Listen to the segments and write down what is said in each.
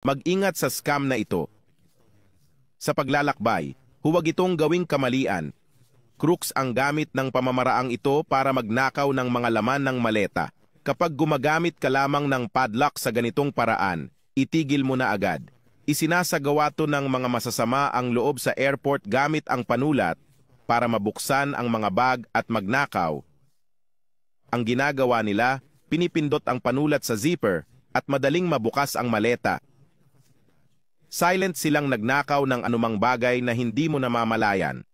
Mag-ingat sa scam na ito. Sa paglalakbay, huwag itong gawing kamalian. Crooks ang gamit ng pamamaraang ito para magnakaw ng mga laman ng maleta. Kapag gumagamit ka lamang ng padlock sa ganitong paraan, itigil mo na agad. Isinasagawa to ng mga masasama ang loob sa airport gamit ang panulat para mabuksan ang mga bag at magnakaw. Ang ginagawa nila, pinipindot ang panulat sa zipper at madaling mabukas ang maleta. Silent silang nagnakaw ng anumang bagay na hindi mo namamalayan.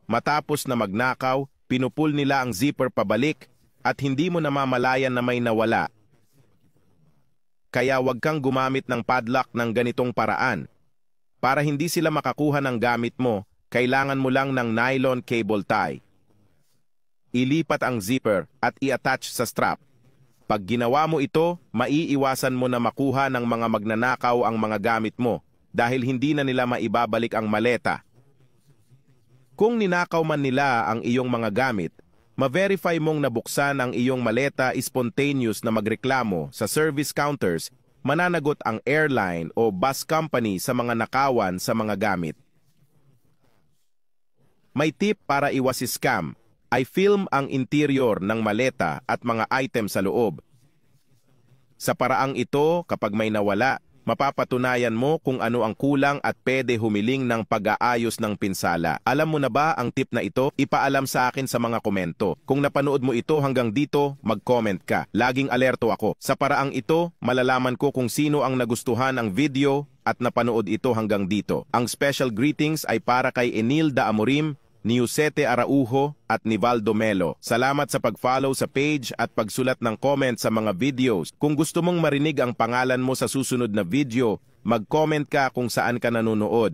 Matapos na magnakaw, pinupul nila ang zipper pabalik at hindi mo namamalayan na may nawala. Kaya huwag kang gumamit ng padlock ng ganitong paraan. Para hindi sila makakuha ng gamit mo, kailangan mo lang ng nylon cable tie. Ilipat ang zipper at i-attach sa strap. Pag ginawa mo ito, maiiwasan mo na makuha ng mga magnanakaw ang mga gamit mo dahil hindi na nila maibabalik ang maleta. Kung ninakaw man nila ang iyong mga gamit, ma-verify mong nabuksan ang iyong maleta spontaneous na magreklamo sa service counters, mananagot ang airline o bus company sa mga nakawan sa mga gamit. May tip para iwas scam, ay film ang interior ng maleta at mga item sa loob. Sa paraang ito, kapag may nawala, mapapatunayan mo kung ano ang kulang at pwede humiling ng pag-aayos ng pinsala. Alam mo na ba ang tip na ito? Ipaalam sa akin sa mga komento. Kung napanood mo ito hanggang dito, mag-comment ka. Laging alerto ako. Sa paraang ito, malalaman ko kung sino ang nagustuhan ang video at napanood ito hanggang dito. Ang special greetings ay para kay Enilda Amorim, Niusete Araujo at Nivaldo Melo. Salamat sa pag-follow sa page at pagsulat ng comment sa mga videos. Kung gusto mong marinig ang pangalan mo sa susunod na video, mag-comment ka kung saan ka nanonood.